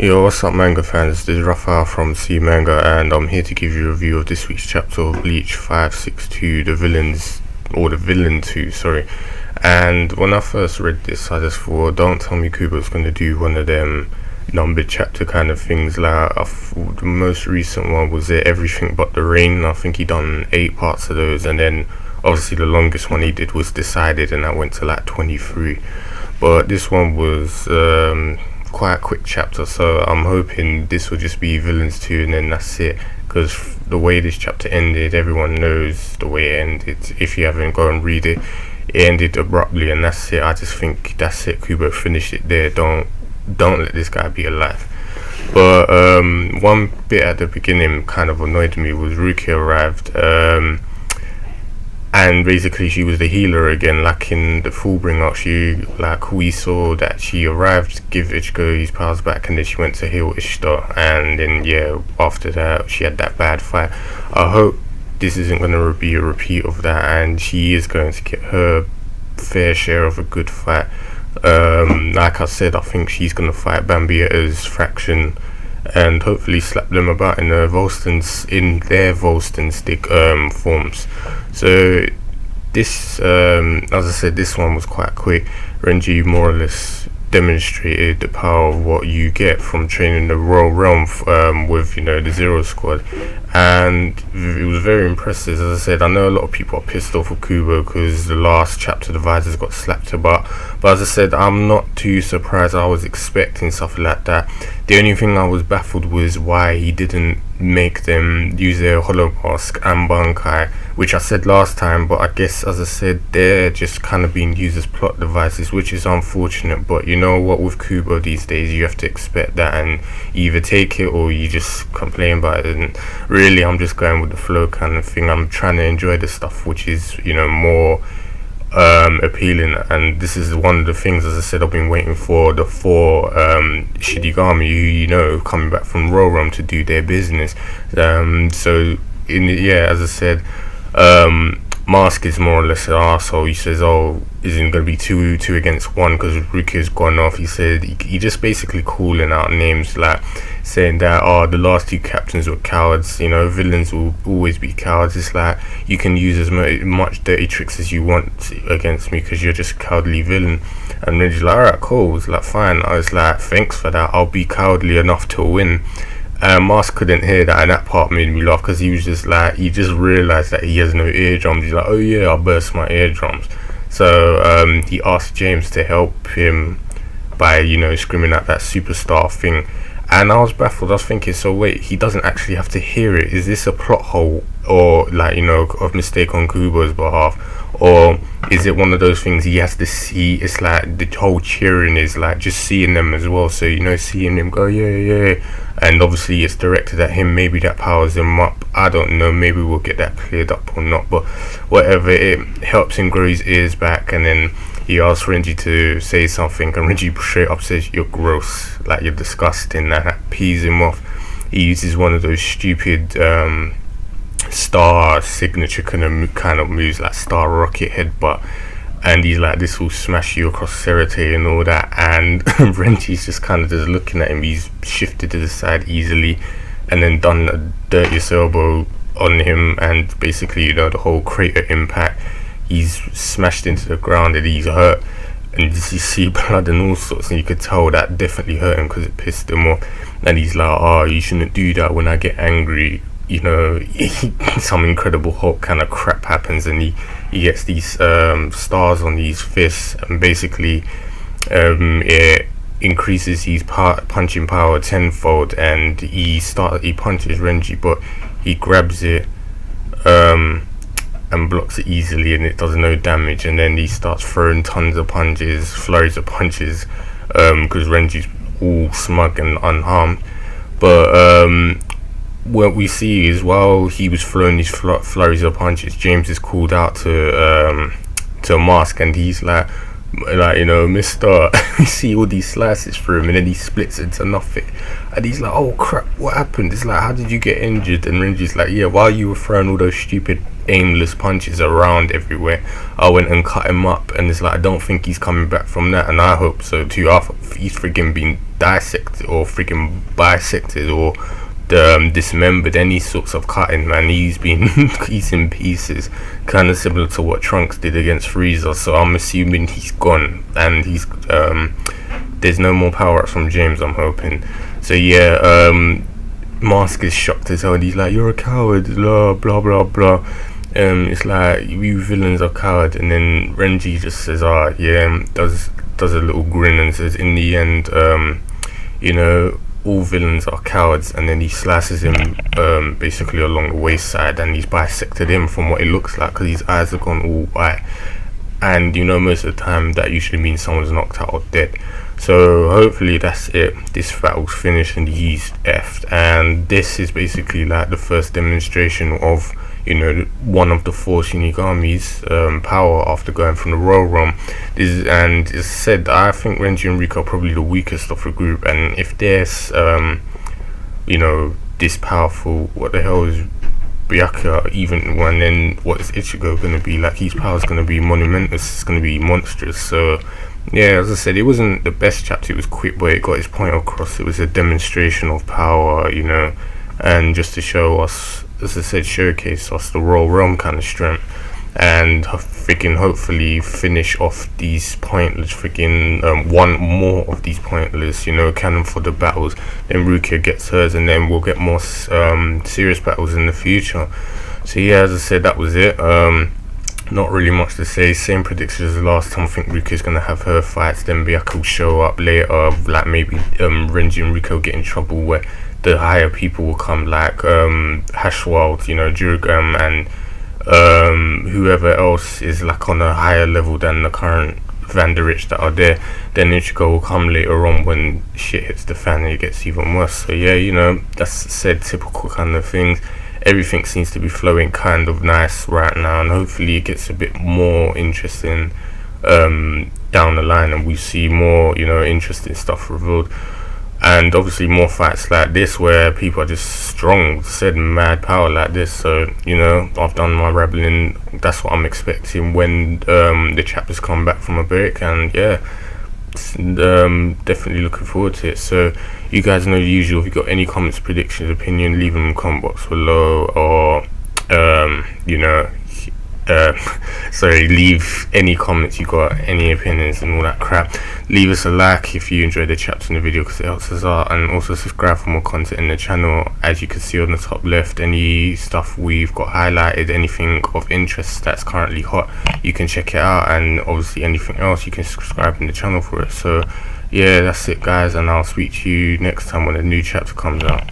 Yo, what's up manga fans, this is Rafa from C Manga and I'm here to give you a review of this week's chapter of Bleach 562, the villain 2, sorry. And when I first read this, I just thought, don't tell me Kubo's going to do one of them numbered chapter kind of things. Like, the most recent one was Everything But the Rain. I think he done 8 parts of those, and then obviously the longest one he did was Decided, and that went to like 23. But this one was quite a quick chapter, so I'm hoping this will just be Villains 2 and then that's it, because the way this chapter ended, everyone knows the way it ended. If you haven't, go and read it. It ended abruptly and that's it. I just think that's it. Kubo finished it there. Don't let this guy be alive. But one bit at the beginning kind of annoyed me was Rukia arrived, and basically she was the healer again, like in the Fullbring arc. We saw that she arrived to give Ichigo his powers back, and then she went to heal Ishtar, and then after that she had that bad fight. I hope this isn't going to be a repeat of that, and she is going to get her fair share of a good fight. Like I said, I think she's going to fight Bambietta's faction and hopefully slap them about in their Volston stick forms. So this, as I said, this one was quite quick. Renji more or less demonstrated the power of what you get from training the Royal Realm with the Zero Squad, and it was very impressive. As I said, I know a lot of people are pissed off with Kubo because the last chapter the visors got slapped about, but as I said, I'm not too surprised. I was expecting something like that. The only thing I was baffled was why he didn't make them use their Hollow Mask and Bankai, which I said last time, but I guess, as I said, they're just kind of being used as plot devices, which is unfortunate. But you know what, with Kubo these days, you have to expect that, and you either take it or you just complain about it. And really, I'm just going with the flow kind of thing. I'm trying to enjoy the stuff which is more appealing, and this is one of the things, as I said, I've been waiting for the 4 Shidigami who coming back from Royal Realm to do their business. So as I said, Mask is more or less an arsehole. He says, isn't going to be two against one because Rukia's gone off. He said he just basically calling out names, like saying that the last 2 captains were cowards. Villains will always be cowards. It's like, you can use as much dirty tricks as you want against me because you're just a cowardly villain. And Renji's like, alright, cool. It's like, fine. I was like, thanks for that. I'll be cowardly enough to win. Mask couldn't hear that, and that part made me laugh because he was just like, he just realised that he has no eardrums. He's like, oh yeah, I'll burst my eardrums. So he asked James to help him by screaming out that superstar thing, and I was baffled. I was thinking, so wait, he doesn't actually have to hear it. Is this a plot hole, or a mistake on Kubo's behalf, or is it one of those things he has to see? It's like the whole cheering is like just seeing them as well, so seeing him go yeah, and obviously it's directed at him. Maybe that powers him up, I don't know. Maybe we'll get that cleared up or not, but whatever, it helps him grow his ears back. And then he asks Renji to say something, and Renji straight up says, you're gross, like you're disgusting. That pees him off. He uses one of those stupid star signature kind of moves, like star rocket headbutt, and he's like, this will smash you across Serete and all that. And Renji's just kind of just looking at him. He's shifted to the side easily and then done a dirtiest elbow on him, and basically the whole crater impact, he's smashed into the ground and he's hurt, and you see blood and all sorts, and you could tell that definitely hurt him because it pissed him off. And he's like, you shouldn't do that when I get angry. Some Incredible Hulk kind of crap happens, and he gets these stars on his fists, and basically it increases his punching power tenfold, and he punches Renji, but he grabs it and blocks it easily, and it does no damage. And then he starts throwing tons of punches, flurries of punches, because Renji's all smug and unharmed. But what we see is, while he was throwing these flurries of punches, James is called out to Mask, and he's like mister, we see all these slices through him, and then he splits into nothing, and he's like, oh crap, what happened? It's like, how did you get injured? And Renji's like, yeah, while you were throwing all those stupid aimless punches around everywhere. I went and cut him up, and it's like, I don't think he's coming back from that, and I hope so too. He's freaking been dissected or freaking bisected or dismembered, any sorts of cutting, man. He's been he's in pieces, kind of similar to what Trunks did against Frieza. So I'm assuming he's gone, and he's there's no more power-ups from James, I'm hoping. So yeah, Mask is shocked as hell. He's like, you're a coward, blah blah blah blah. It's like, you villains are coward, and then Renji just says, yeah, does a little grin and says, in the end, you know, all villains are cowards, and then he slices him basically along the waist-side, and he's bisected him from what it looks like, because his eyes have gone all white, and you know, most of the time that usually means someone's knocked out or dead. So hopefully that's it, this battle's finished and he's effed, and this is basically like the first demonstration of, you know, one of the four Shinigami's power after going from the Royal Realm. And it's said, I think Renji and Rika are probably the weakest of the group, and if there's you know, this powerful, what the hell is Byakuya even one, then what is Ichigo gonna be like? His power is gonna be monumental, it's gonna be monstrous. So yeah, as I said, it wasn't the best chapter, it was quick, but it got its point across. It was a demonstration of power, you know, and just to show us, as I said, showcase us the Royal Realm kind of strength, and freaking hopefully finish off these pointless freaking one more of these pointless, you know, canon for the battles. Then Rukia gets hers, and then we'll get more serious battles in the future. So yeah, as I said, that was it. Not really much to say, same predictions as last time. I think Ruka's gonna have her fights, then Byakuya will show up later, like maybe Renji and Ruka will get in trouble where the higher people will come, like Hashwald, you know, Jurgam, and whoever else is like on a higher level than the current Vanderich that are there. Then Ichigo will come later on when shit hits the fan and it gets even worse. So yeah, you know, that's said typical kind of things. Everything seems to be flowing kind of nice right now, and hopefully it gets a bit more interesting down the line, and we see more, you know, interesting stuff revealed, and obviously more fights like this where people are just strong, said mad power like this. So you know, I've done my rambling. That's what I'm expecting when the chapters come back from a break, and yeah, definitely looking forward to it. So you guys know the usual. If you got any comments, predictions, opinion, leave them in the comment box below, or you know, sorry, leave any comments you got, any opinions and all that crap. Leave us a like if you enjoyed the chapter in the video, because it helps us out, and also subscribe for more content in the channel. As you can see on the top left, any stuff we've got highlighted, anything of interest that's currently hot, you can check it out, and obviously anything else you can subscribe in the channel for it. So yeah, that's it guys, and I'll speak to you next time when a new chapter comes out.